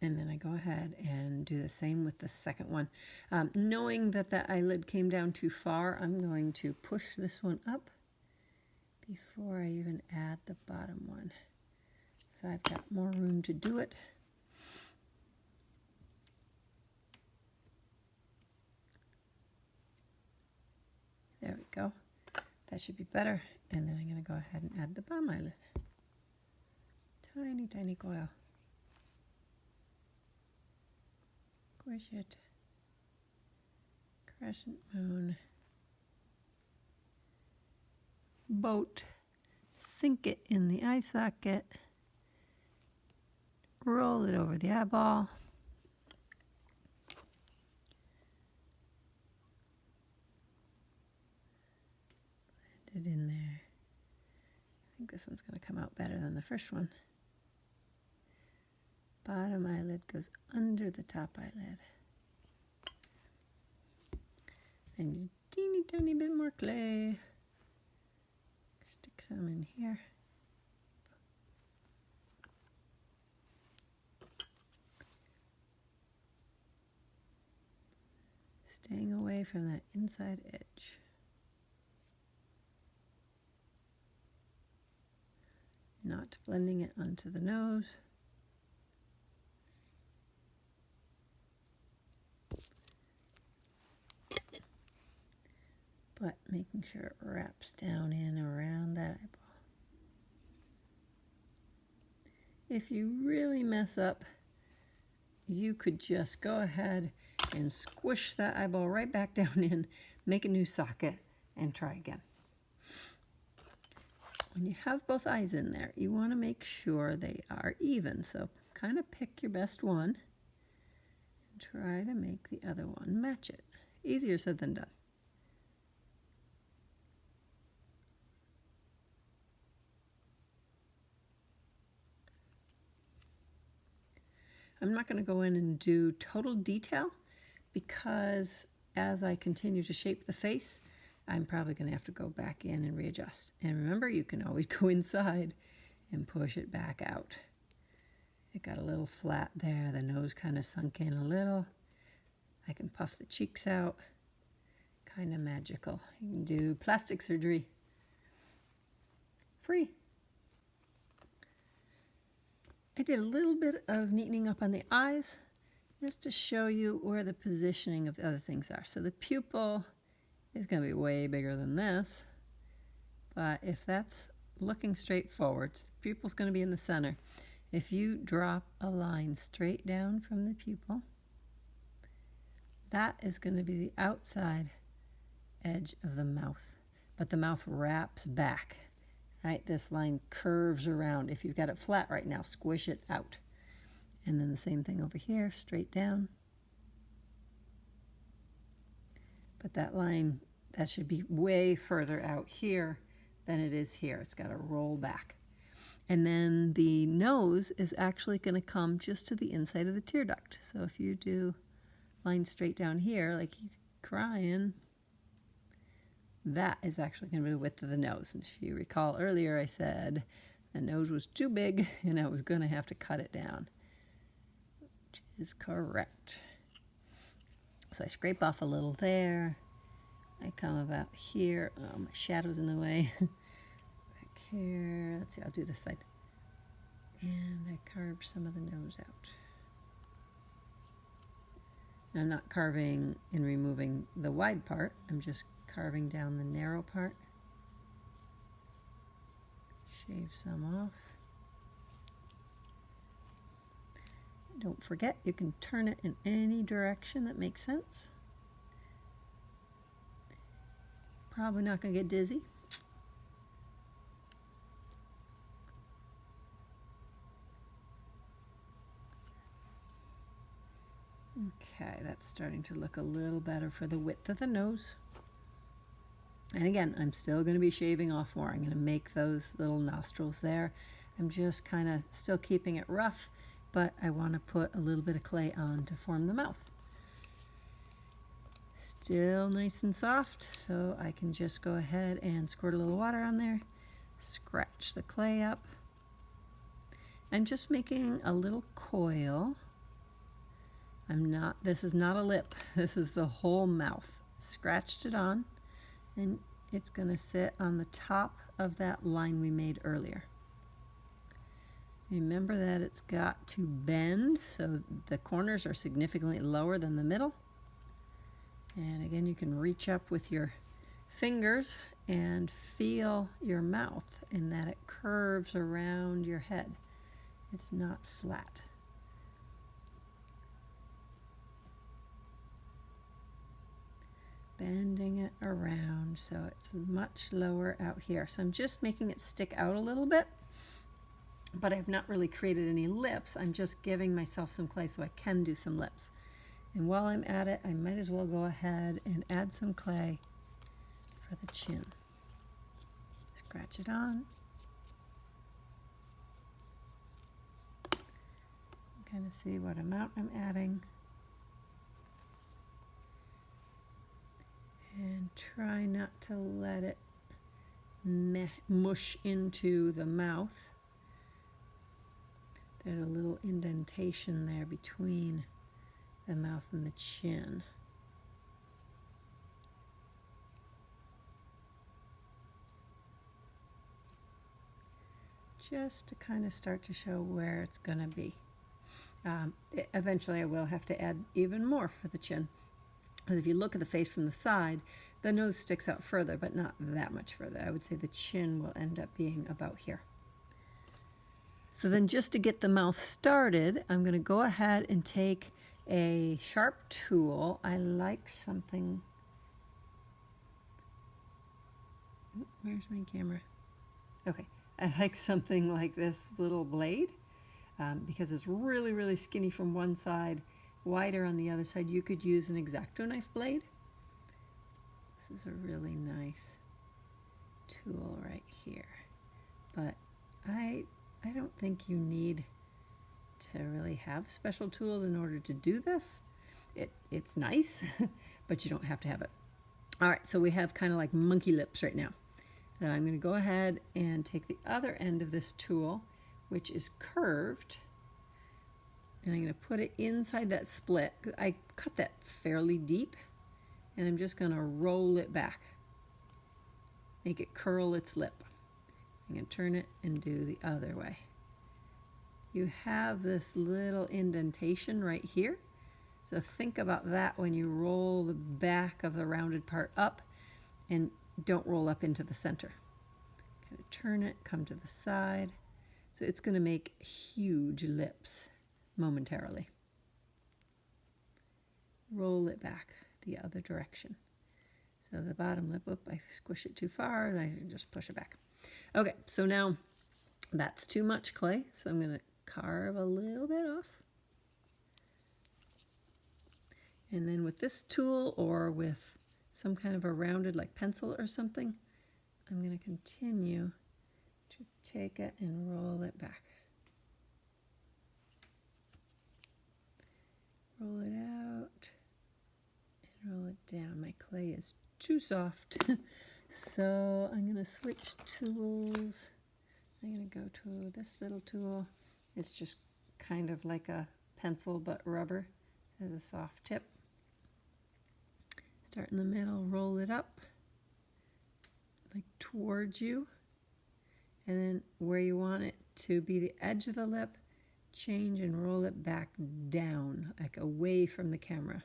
And then I go ahead and do the same with the second one. Knowing that the eyelid came down too far, I'm going to push this one up before I even add the bottom one. So I've got more room to do it. There we go. That should be better. And then I'm going to go ahead and add the bottom eyelid. Tiny, tiny coil. Squish it. Crescent moon. Boat. Sink it in the eye socket. Roll it over the eyeball. Blend it in there. I think this one's going to come out better than the first one. Bottom eyelid goes under the top eyelid. And a teeny tiny bit more clay. Stick some in here. Staying away from that inside edge. Not blending it onto the nose. But making sure it wraps down in around that eyeball. If you really mess up, you could just go ahead and squish that eyeball right back down in, make a new socket, and try again. When you have both eyes in there, you want to make sure they are even. So kind of pick your best one and try to make the other one match it. Easier said than done. I'm not going to go in and do total detail because as I continue to shape the face, I'm probably going to have to go back in and readjust. And remember, you can always go inside and push it back out. It got a little flat there. The nose kind of sunk in a little. I can puff the cheeks out. Kind of magical. You can do plastic surgery. Free. I did a little bit of neatening up on the eyes just to show you where the positioning of the other things are. So the pupil is going to be way bigger than this, but if that's looking straight forward, the pupil's going to be in the center. If you drop a line straight down from the pupil, that is going to be the outside edge of the mouth, but the mouth wraps back. Right, this line curves around. If you've got it flat right now, squish it out. And then the same thing over here, straight down. But that line, that should be way further out here than it is here. It's got to roll back. And then the nose is actually going to come just to the inside of the tear duct. So if you do line straight down here, like he's crying, that is actually going to be the width of the nose. And if you recall earlier, I said the nose was too big and I was going to have to cut it down, which is correct. So I scrape off a little there. I come about here. Oh, my shadow's in the way. Back here. Let's see, I'll do this side. And I carve some of the nose out. And I'm not carving and removing the wide part. I'm just carving down the narrow part. Shave some off. Don't forget, you can turn it in any direction that makes sense. Probably not going to get dizzy. Okay, that's starting to look a little better for the width of the nose. And again, I'm still going to be shaving off more. I'm going to make those little nostrils there. I'm just kind of still keeping it rough, but I want to put a little bit of clay on to form the mouth. Still nice and soft, so I can just go ahead and squirt a little water on there, scratch the clay up. I'm just making a little coil This is not a lip. This is the whole mouth. Scratched it on, and it's going to sit on the top of that line we made earlier. Remember that it's got to bend, so the corners are significantly lower than the middle. And again, you can reach up with your fingers and feel your mouth in that it curves around your head. It's not flat. Bending it around so it's much lower out here. So I'm just making it stick out a little bit, but I've not really created any lips. I'm just giving myself some clay so I can do some lips. And while I'm at it, I might as well go ahead and add some clay for the chin. Scratch it on. Kind of see what amount I'm adding. And try not to let it mush into the mouth. There's a little indentation there between the mouth and the chin. Just to kind of start to show where it's going to be. Eventually I will have to add even more for the chin. Because if you look at the face from the side, the nose sticks out further, but not that much further. I would say the chin will end up being about here. So then just to get the mouth started, I'm going to go ahead and take a sharp tool. I like something. Where's my camera? Okay. I like something like this little blade because it's really, really skinny from one side, wider on the other side. You could use an X-Acto knife blade. This is a really nice tool right here. But I don't think you need to really have special tools in order to do this. It's nice, but you don't have to have it. All right, so we have kind of like monkey lips right now. And I'm going to go ahead and take the other end of this tool, which is curved, and I'm going to put it inside that split. I cut that fairly deep, and I'm just going to roll it back. Make it curl its lip. I'm going to turn it and do the other way. You have this little indentation right here. So think about that when you roll the back of the rounded part up, and don't roll up into the center. Kind of turn it, come to the side. So it's going to make huge lips momentarily. Roll it back the other direction. So the bottom lip, I squish it too far and I just push it back. Okay, so now that's too much clay, so I'm going to carve a little bit off. And then with this tool or with some kind of a rounded like pencil or something, I'm going to continue to take it and roll it back. Roll it out and roll it down. My clay is too soft, so I'm going to switch tools. I'm going to go to this little tool. It's just kind of like a pencil but rubber. It has a soft tip. Start in the middle, roll it up, like towards you, and then where you want it to be the edge of the lip, change and roll it back down, like away from the camera.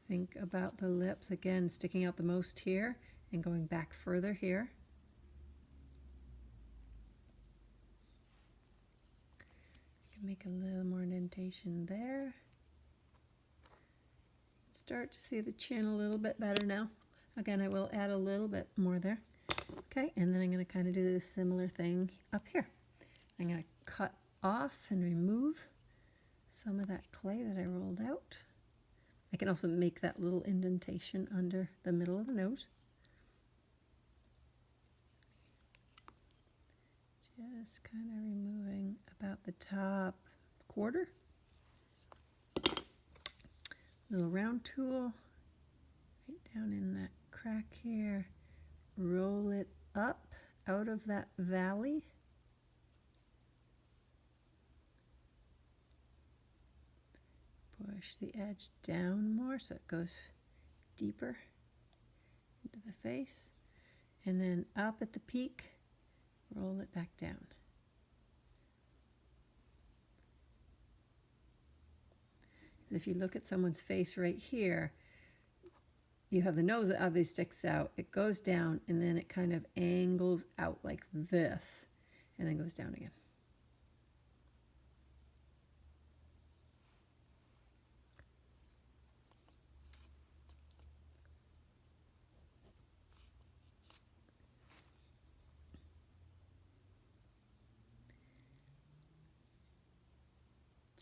Think about the lips, again, sticking out the most here and going back further here. You can make a little more indentation there. Start to see the chin a little bit better now. Again, I will add a little bit more there. Okay, and then I'm going to kind of do a similar thing up here. I'm going to cut off and remove some of that clay that I rolled out. I can also make that little indentation under the middle of the nose. Just kind of removing about the top quarter. Little round tool, right down in that crack here, roll it up out of that valley. Push the edge down more so it goes deeper into the face. And then up at the peak, roll it back down. If you look at someone's face right here, you have the nose that obviously sticks out. It goes down and then it kind of angles out like this and then goes down again.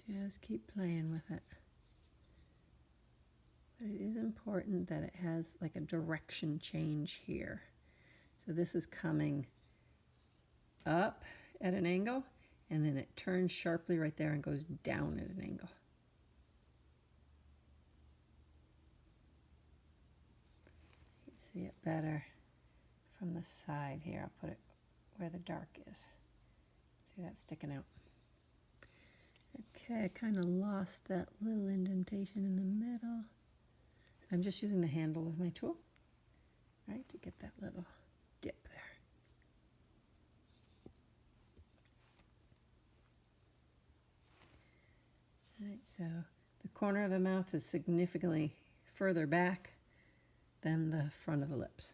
Just keep playing with it. But it is important that it has like a direction change here. So this is coming up at an angle, and then it turns sharply right there and goes down at an angle. You can see it better from the side here. I'll put it where the dark is. See that sticking out? Okay, I kind of lost that little indentation in the middle. I'm just using the handle of my tool, right, to get that little dip there. All right, so the corner of the mouth is significantly further back than the front of the lips.